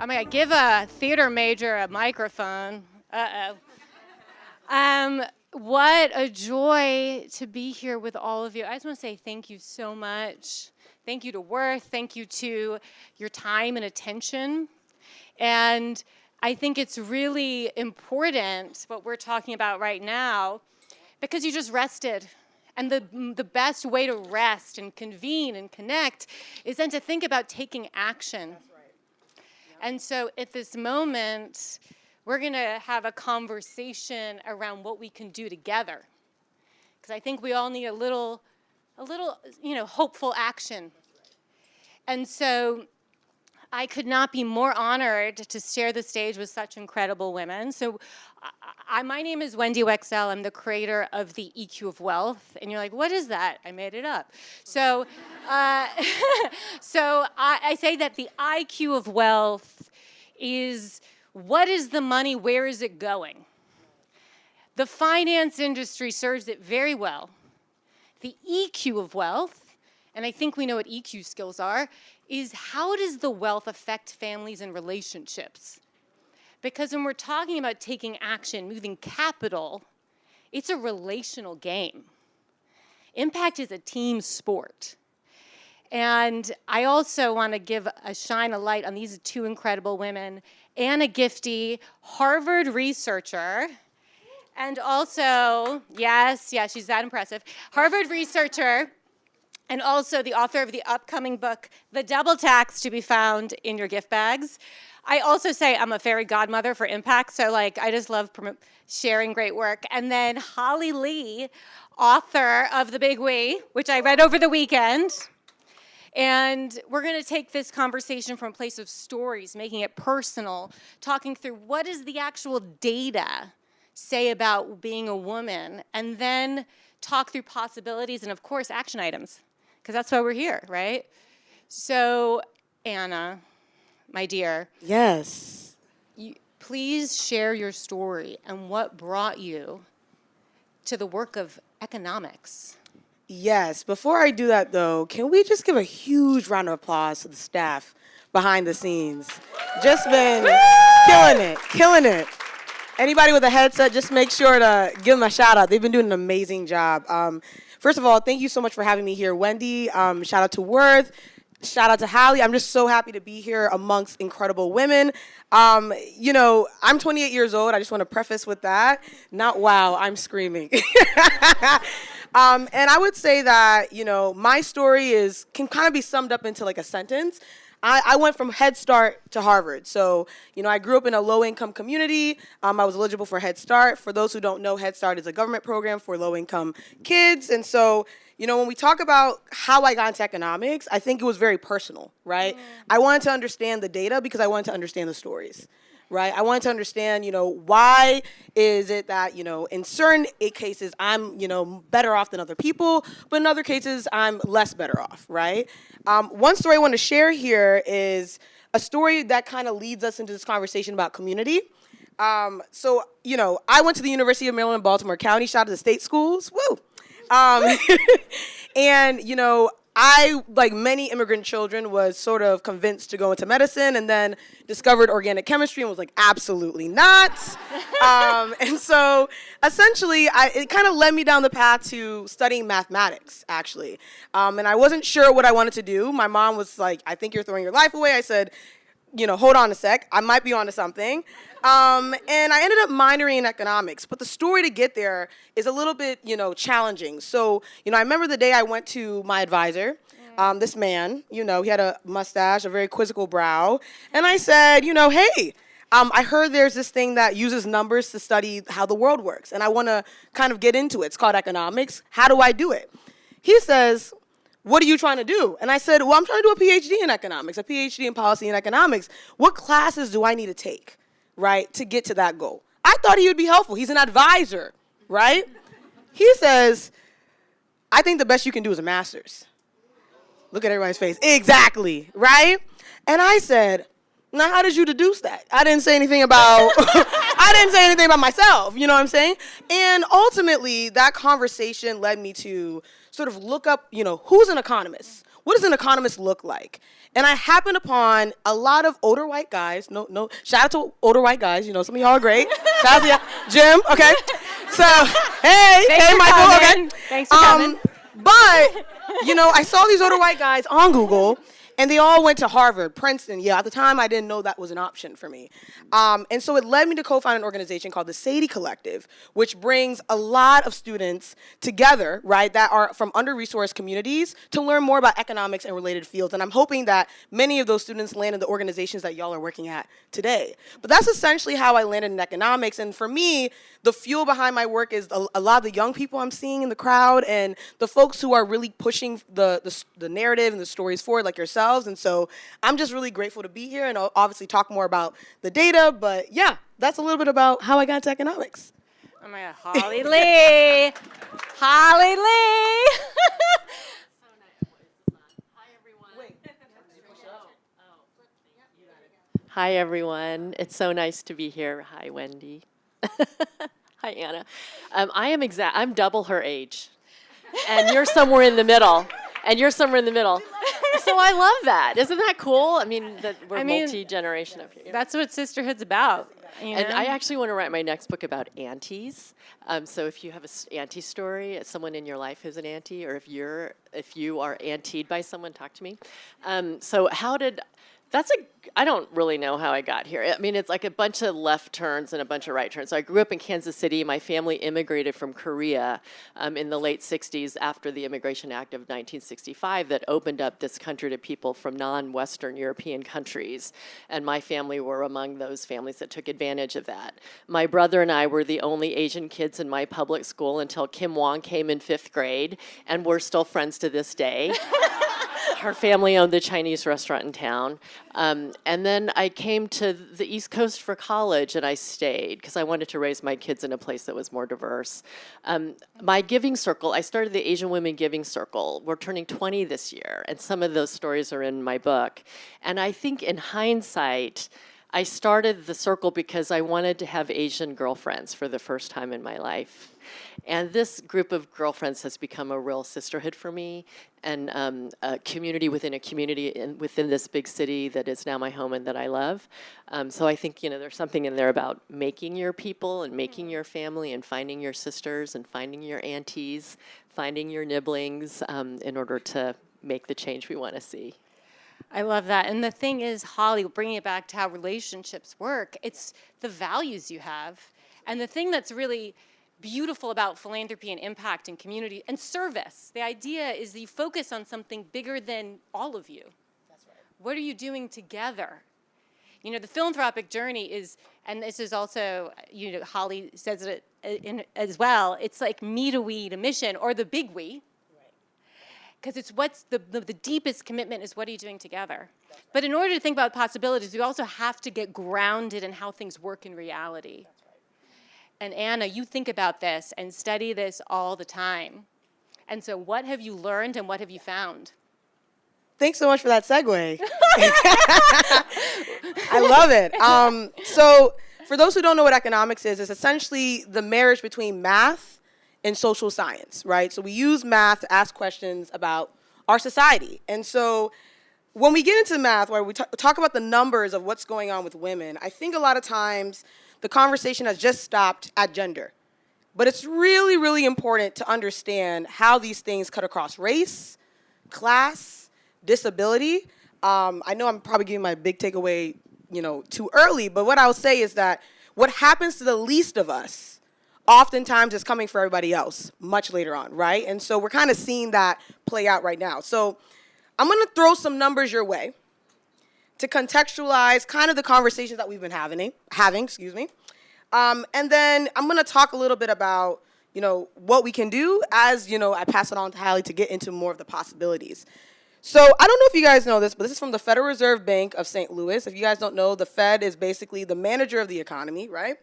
I'm going to give a theater major a microphone. What a joy to be here with all of you. I just want to say thank you so much. Thank you to Worth. Thank you to your time and attention. And I think it's really important what we're talking about right now because you just rested. And the best way to rest and convene and connect is then to think about taking action. That's right. Yep. And so at this moment, we're going to have a conversation around what we can do together. Because I think we all need a little, hopeful action. And so I could not be more honored to share the stage with such incredible women. So my name is Wendy Wecksell. I'm the creator of the EQ of Wealth. And you're like, what is that? I made it up. So, I say that the IQ of wealth is what is the money, where is it going? The finance industry serves it very well. The EQ of wealth, and I think we know what EQ skills are, is how does the wealth affect families and relationships? Because when we're talking about taking action, moving capital, it's a relational game. Impact is a team sport. And I also want to shine a light on these two incredible women, Anna Gifty, Harvard researcher, and also, yes, she's that impressive, Harvard researcher, and also the author of the upcoming book, The Double Tax, to be found in your gift bags. I also say I'm a fairy godmother for impact, so I just love sharing great work. And then Hali Lee, author of The Big We, which I read over the weekend. And we're going to take this conversation from a place of stories, making it personal, talking through what does the actual data say about being a woman, and then talk through possibilities and, of course, action items. Because that's why we're here, right? So, Anna, my dear. Yes. Please share your story and what brought you to the work of economics. Yes. Before I do that, though, can we just give a huge round of applause to the staff behind the scenes? Just been killing it. Anybody with a headset, just make sure to give them a shout out. They've been doing an amazing job. First of all, thank you so much for having me here, Wendy. Shout out to Worth. Shout out to Hali. I'm just so happy to be here amongst incredible women. I'm 28 years old. I just want to preface with that. Not wow, I'm screaming. And I would say that, my story can kind of be summed up into like a sentence. I went from Head Start to Harvard. So, I grew up in a low-income community. I was eligible for Head Start. For those who don't know, Head Start is a government program for low-income kids. And so, when we talk about how I got into economics, I think it was very personal, right? I wanted to understand the data because I wanted to understand the stories, right? I wanted to understand, why is it that, in certain cases, I'm, better off than other people, but in other cases, I'm less better off, right? One story I want to share here is a story that kind of leads us into this conversation about community. I went to the University of Maryland, Baltimore County, shout out to the state schools, woo! And, I, like many immigrant children, was sort of convinced to go into medicine and then discovered organic chemistry and was like, absolutely not. And so essentially, it kind of led me down the path to studying mathematics, actually. And I wasn't sure what I wanted to do. My mom was like, I think you're throwing your life away. I said, hold on a sec. I might be onto something. And I ended up minoring in economics. But the story to get there is a little bit, challenging. So, I remember the day I went to my advisor, this man, he had a mustache, a very quizzical brow. And I said, hey, I heard there's this thing that uses numbers to study how the world works. And I want to kind of get into it. It's called economics. How do I do it? He says, what are you trying to do? And I said, well, I'm trying to do a PhD in economics, a PhD in policy and economics. What classes do I need to take, right, to get to that goal? I thought he would be helpful. He's an advisor, right? He says, I think the best you can do is a master's. Look at everybody's face. Exactly, right? And I said, now how did you deduce that? I didn't say anything about myself, you know what I'm saying? And ultimately, that conversation led me to sort of look up, who's an economist? what does an economist look like? And I happened upon a lot of older white guys. No, shout out to older white guys. You know, some of y'all are great. Shout out to you. Jim, okay. So, hey, Michael, okay. Thanks for coming. But, you know, I saw these older white guys on Google, and they all went to Harvard, Princeton. Yeah, at the time, I didn't know that was an option for me. And so it led me to co-found an organization called the Sadie Collective, which brings a lot of students together, right, that are from under-resourced communities to learn more about economics and related fields. And I'm hoping that many of those students land in the organizations that y'all are working at today. But that's essentially how I landed in economics. And for me, the fuel behind my work is a lot of the young people I'm seeing in the crowd and the folks who are really pushing the narrative and the stories forward, like yourselves. And so I'm just really grateful to be here and I'll obviously talk more about the data. But yeah, that's a little bit about how I got into economics. Oh my God, Hali Lee. Hali Lee. Hi, everyone. It's so nice to be here. Hi, Wendy. Hi, Anna. I'm double her age, and you're somewhere in the middle. So I love that. Isn't that cool? I mean, that we're multi-generation up here. That's what sisterhood's about. You know? And I actually want to write my next book about aunties. So if you have an auntie story, someone in your life who's an auntie, or if you are auntied by someone, talk to me. I don't really know how I got here. I mean, it's like a bunch of left turns and a bunch of right turns. So I grew up in Kansas City. My family immigrated from Korea in the late 60s after the Immigration Act of 1965 that opened up this country to people from non-Western European countries. And my family were among those families that took advantage of that. My brother and I were the only Asian kids in my public school until Kim Wong came in 5th grade, and we're still friends to this day. Her family owned the Chinese restaurant in town. And then I came to the East Coast for college, and I stayed because I wanted to raise my kids in a place that was more diverse. My giving circle, I started the Asian Women Giving Circle. We're turning 20 this year, and some of those stories are in my book. And I think in hindsight, I started the circle because I wanted to have Asian girlfriends for the first time in my life. And this group of girlfriends has become a real sisterhood for me, and a community within this big city that is now my home and that I love. So I think, there's something in there about making your people and making your family and finding your sisters and finding your aunties, finding your nibblings in order to make the change we want to see. I love that. And the thing is, Hali, bringing it back to how relationships work, it's the values you have. And the thing that's really beautiful about philanthropy and impact and community and service, the idea is that you focus on something bigger than all of you. That's right. What are you doing together? The philanthropic journey is, and this is also, Hali says it as well, it's like me to we to mission, or the big we. Because it's what's the deepest commitment is what are you doing together. Right. But in order to think about possibilities, we also have to get grounded in how things work in reality. That's right. And Anna, you think about this and study this all the time. And so what have you learned and what have you found? Thanks so much for that segue. I love it. So for those who don't know what economics is, it's essentially the marriage between math and social science, right? So we use math to ask questions about our society. And so when we get into math, where we talk about the numbers of what's going on with women, I think a lot of times the conversation has just stopped at gender. But it's really, really important to understand how these things cut across race, class, disability. I know I'm probably giving my big takeaway, too early, but what I'll say is that what happens to the least of us oftentimes is coming for everybody else much later on, right? And so we're kind of seeing that play out right now. So I'm going to throw some numbers your way to contextualize kind of the conversations that we've been having. And then I'm going to talk a little bit about, what we can do as, I pass it on to Hali to get into more of the possibilities. So I don't know if you guys know this, but this is from the Federal Reserve Bank of St. Louis. If you guys don't know, the Fed is basically the manager of the economy, right?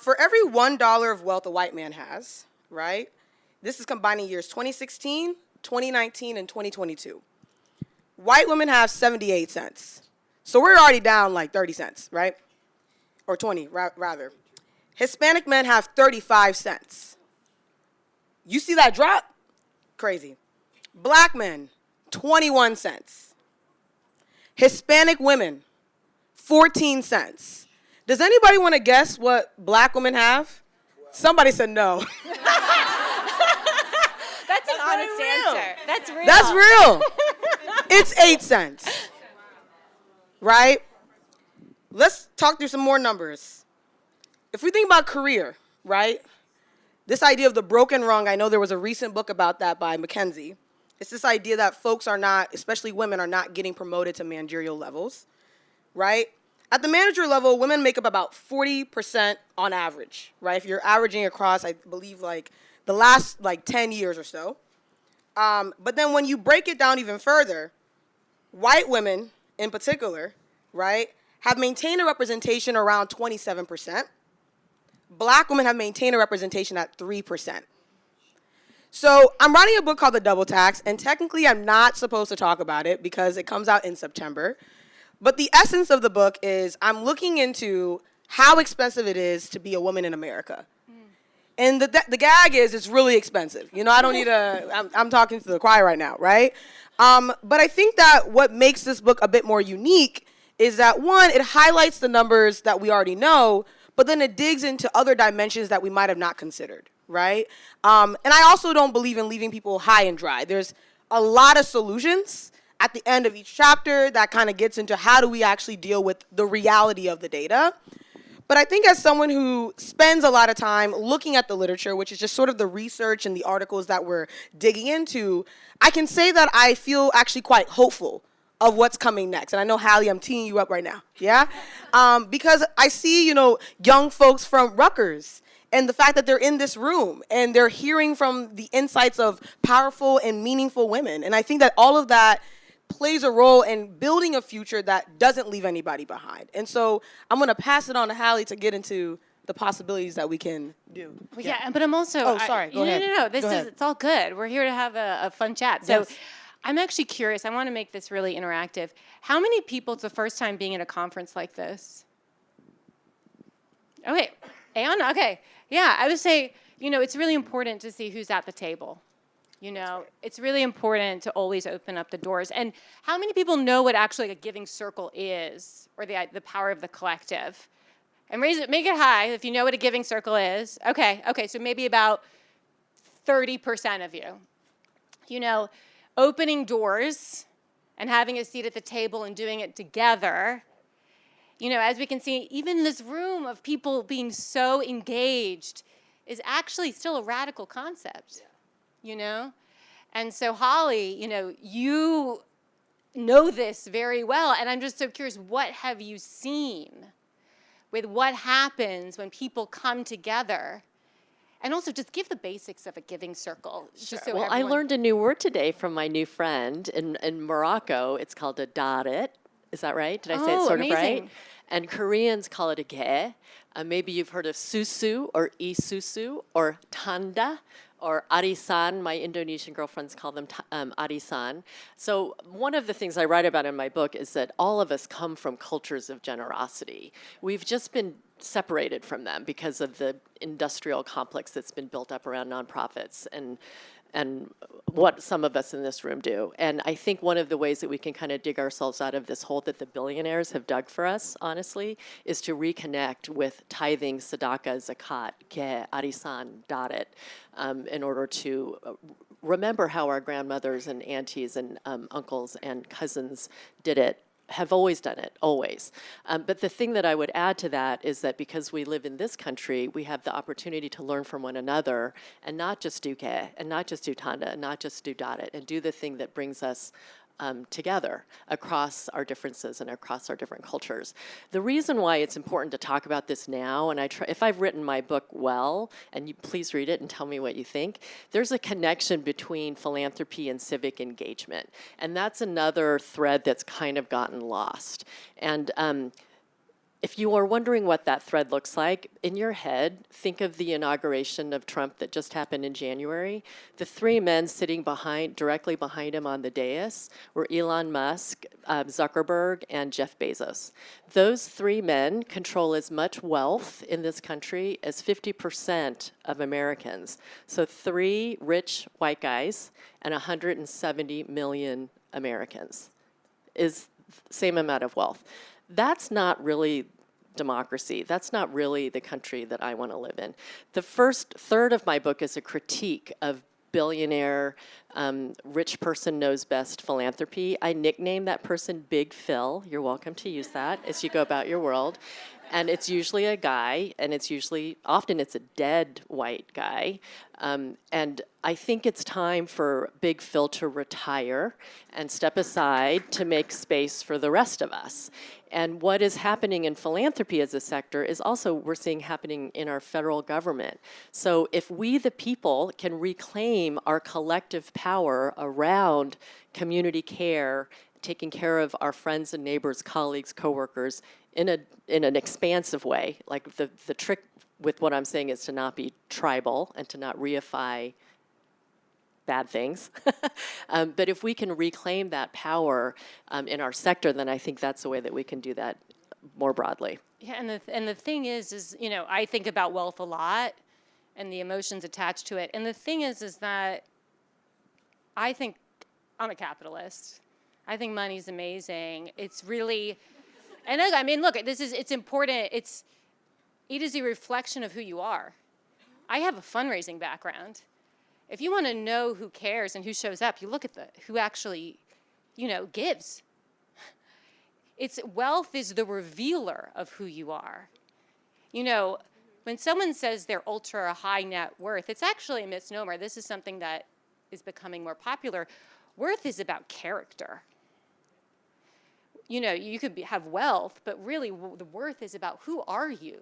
For every $1 of wealth a white man has, right, this is combining years 2016, 2019, and 2022. White women have 78 cents. So we're already down like 30 cents, right? Or 20, rather. Hispanic men have 35 cents. You see that drop? Crazy. Black men, 21 cents. Hispanic women, 14 cents. Does anybody want to guess what black women have? Somebody said no. That's an honest answer. That's real. That's real. It's 8 cents. Right? Let's talk through some more numbers. If we think about career, right? This idea of the broken rung, I know there was a recent book about that by Mackenzie. It's this idea that folks are not, especially women, are not getting promoted to managerial levels, right? At the manager level, women make up about 40% on average, right? If you're averaging across, I believe, like the last 10 years or so. But then when you break it down even further, white women in particular, right, have maintained a representation around 27%. Black women have maintained a representation at 3%. So I'm writing a book called The Double Tax, and technically I'm not supposed to talk about it because it comes out in September. But the essence of the book is I'm looking into how expensive it is to be a woman in America. And the gag is it's really expensive. You know, I don't need I'm talking to the choir right now, right? But I think that what makes this book a bit more unique is that, one, it highlights the numbers that we already know, but then it digs into other dimensions that we might have not considered, right? And I also don't believe in leaving people high and dry. There's a lot of solutions at the end of each chapter that kind of gets into how do we actually deal with the reality of the data. But I think as someone who spends a lot of time looking at the literature, which is just sort of the research and the articles that we're digging into, I can say that I feel actually quite hopeful of what's coming next. And I know, Hali, I'm teeing you up right now, yeah? Because I see, young folks from Rutgers and the fact that they're in this room and they're hearing from the insights of powerful and meaningful women. And I think that all of that plays a role in building a future that doesn't leave anybody behind. And so I'm going to pass it on to Hali to get into the possibilities that we can do. Well, yeah, but I'm also... Oh, sorry, go ahead. No, Go ahead. it's all good. We're here to have a fun chat. So Yes. I'm actually curious. I want to make this really interactive. How many people, it's the first time being at a conference like this? Okay, Anna, okay. Yeah, I would say, it's really important to see who's at the table. It's really important to always open up the doors. And how many people know what actually a giving circle is, or the power of the collective? And make it high if you know what a giving circle is. Okay, so maybe about 30% of you. Opening doors and having a seat at the table and doing it together. As we can see, even this room of people being so engaged is actually still a radical concept. And so Hali, you know this very well, and I'm just so curious, what have you seen with what happens when people come together? And also just give the basics of a giving circle. Just so I learned a new word today from my new friend in Morocco. It's called a daret. Is that right? Did I say it sort of right? And Koreans call it a ge. Maybe you've heard of susu or isusu or tanda or arisan. My Indonesian girlfriends call them arisan. So one of the things I write about in my book is that all of us come from cultures of generosity. We've just been separated from them because of the industrial complex that's been built up around nonprofits and what some of us in this room do. And I think one of the ways that we can kind of dig ourselves out of this hole that the billionaires have dug for us, honestly, is to reconnect with tithing, tzedakah, zakat, ke, arisan, daret, in order to remember how our grandmothers and aunties and uncles and cousins did it, have always done it, always. But the thing that I would add to that is that because we live in this country, we have the opportunity to learn from one another and not just do ke, and not just do tanda, and not just do daret, and do the thing that brings us together across our differences and across our different cultures. The reason why it's important to talk about this now, and if I've written my book well, and you please read it and tell me what you think, there's a connection between philanthropy and civic engagement. And that's another thread that's kind of gotten lost. And if you are wondering what that thread looks like, in your head, think of the inauguration of Trump that just happened in January. The three men sitting directly behind him on the dais were Elon Musk, Zuckerberg, and Jeff Bezos. Those three men control as much wealth in this country as 50% of Americans. So 3 rich white guys and 170 million Americans is the same amount of wealth. That's not really democracy. That's not really the country that I want to live in. The first third of my book is a critique of billionaire, rich person knows best philanthropy. I nickname that person Big Phil. You're welcome to use that as you go about your world. And it's usually a guy, and often it's a dead white guy. And I think it's time for Big Phil to retire and step aside to make space for the rest of us. And what is happening in philanthropy as a sector is also we're seeing happening in our federal government. So if we, the people, can reclaim our collective power around community care, taking care of our friends and neighbors, colleagues, coworkers, in an expansive way, like the trick with what I'm saying is to not be tribal and to not reify bad things. But if we can reclaim that power in our sector, then I think that's the way that we can do that more broadly. Yeah, and the thing is, you know, I think about wealth a lot and the emotions attached to it. And the thing is that I think I'm a capitalist. I think money's amazing. It's really, and I mean, look, it's important. It is a reflection of who you are. I have a fundraising background. If you want to know who cares and who shows up, you look at who actually, you know, gives. Wealth is the revealer of who you are. You know, when someone says they're ultra high net worth, it's actually a misnomer. This is something that is becoming more popular. Worth is about character. You know, you could have wealth, but really the worth is about who are you?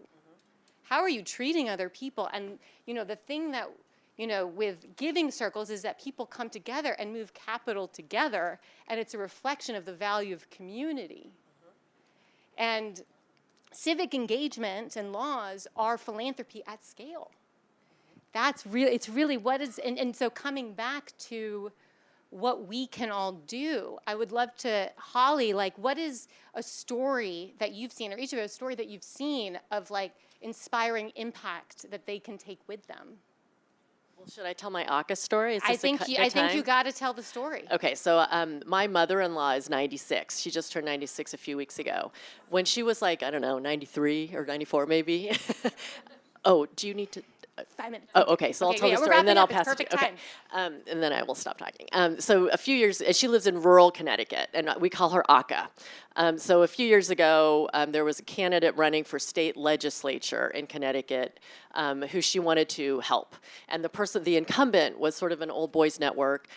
How are you treating other people? And, you know, the thing that, you know, with giving circles is that people come together and move capital together, and it's a reflection of the value of community. And civic engagement and laws are philanthropy at scale. It's really what is, and so coming back to what we can all do, I would love to, Hali, like, what is a story that you've seen, or each of you, a story that you've seen of, like, inspiring impact that they can take with them? Well, should I tell my ACA story? I think you got to tell the story. Okay, so my mother-in-law is 96. She just turned 96 a few weeks ago. When she was like, I don't know, 93 or 94 maybe. Oh, do you need to? 5 minutes. Oh, okay. So I'll tell the story, and then I'll pass it to you. Okay. And then I will stop talking. So a few years, she lives in rural Connecticut, and we call her ACA. So a few years ago, there was a candidate running for state legislature in Connecticut who she wanted to help. And the incumbent was sort of an old boys network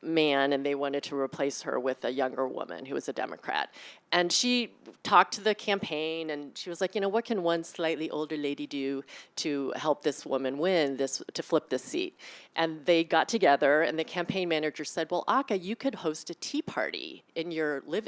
man, and they wanted to replace her with a younger woman who was a Democrat. And she talked to the campaign, and she was like, you know, what can one slightly older lady do to help this woman win to flip this seat? And they got together, and the campaign manager said, well, Aka, you could host a tea party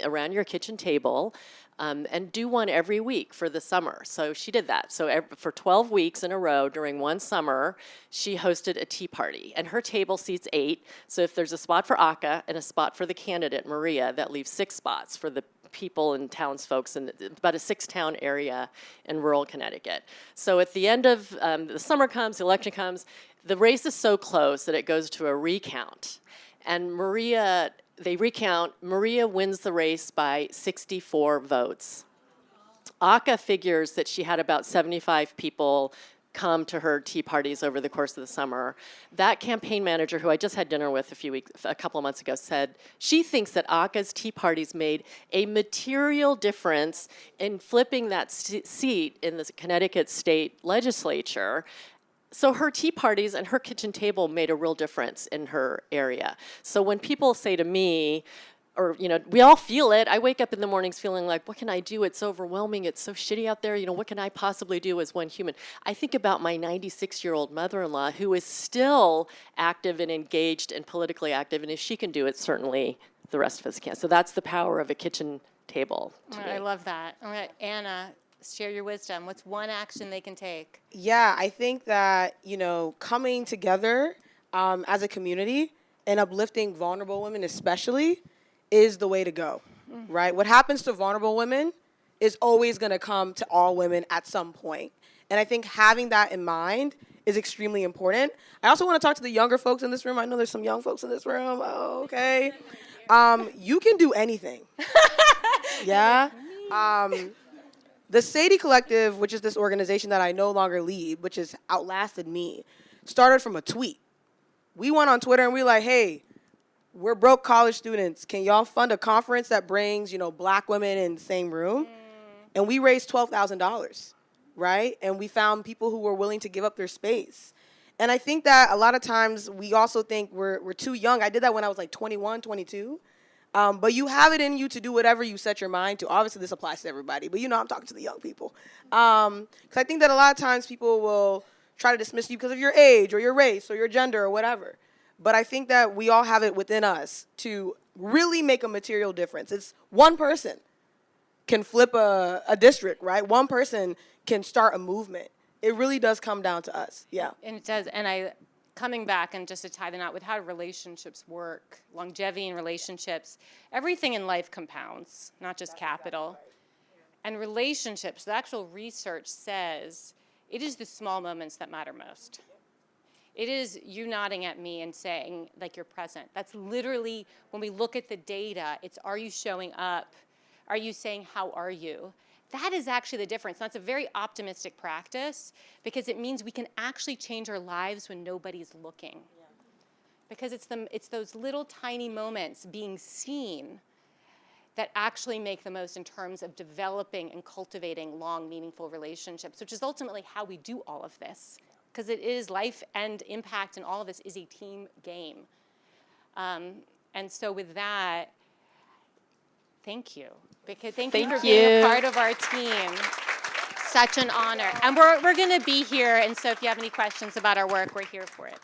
around your kitchen table, and do one every week for the summer. So she did that. So for 12 weeks in a row during one summer, she hosted a tea party. And her table seats 8. So if there's a spot for Aka and a spot for the candidate, Maria, that leaves 6 spots for the people and townsfolks in about a 6-town area in rural Connecticut. So at the end of the summer comes, the election comes, the race is so close that it goes to a recount. And they recount, Maria wins the race by 64 votes. Aka figures that she had about 75 people come to her tea parties over the course of the summer. That campaign manager, who I just had dinner with a couple of months ago, said she thinks that Aka's tea parties made a material difference in flipping that seat in the Connecticut state legislature. So her tea parties and her kitchen table made a real difference in her area. So when people say to me, or, you know, we all feel it. I wake up in the mornings feeling like, what can I do? It's overwhelming. It's so shitty out there. You know, what can I possibly do as one human? I think about my 96-year-old mother-in-law who is still active and engaged and politically active. And if she can do it, certainly the rest of us can. So that's the power of a kitchen table to me. I love that. All right, Anna, Share your wisdom. What's one action they can take? Yeah, I think that, coming together as a community and uplifting vulnerable women especially is the way to go, right? What happens to vulnerable women is always going to come to all women at some point. And I think having that in mind is extremely important. I also want to talk to the younger folks in this room. I know there's some young folks in this room. Oh, okay. You can do anything. Yeah? The Sadie Collective, which is this organization that I no longer lead, which has outlasted me, started from a tweet. We went on Twitter and we were like, hey, we're broke college students. Can y'all fund a conference that brings, black women in the same room? And we raised $12,000, right? And we found people who were willing to give up their space. And I think that a lot of times we also think we're too young. I did that when I was like 21, 22. But you have it in you to do whatever you set your mind to. Obviously, this applies to everybody, but I'm talking to the young people. Because I think that a lot of times people will try to dismiss you because of your age or your race or your gender or whatever. But I think that we all have it within us to really make a material difference. It's one person can flip a district, right? One person can start a movement. It really does come down to us, yeah. And it does, and coming back and just to tie the knot with how relationships work, longevity in relationships, everything in life compounds, not just capital. And relationships, the actual research says it is the small moments that matter most. It is you nodding at me and saying, like, you're present. That's literally, when we look at the data, it's are you showing up? Are you saying, how are you? That is actually the difference. That's a very optimistic practice because it means we can actually change our lives when nobody's looking. Yeah. Because it's those little tiny moments being seen that actually make the most in terms of developing and cultivating long, meaningful relationships, which is ultimately how we do all of this. Because it is life and impact and all of this is a team game. And so with that, thank you. Thank you for being a part of our team. Such an honor. And we're going to be here, and so if you have any questions about our work, we're here for it.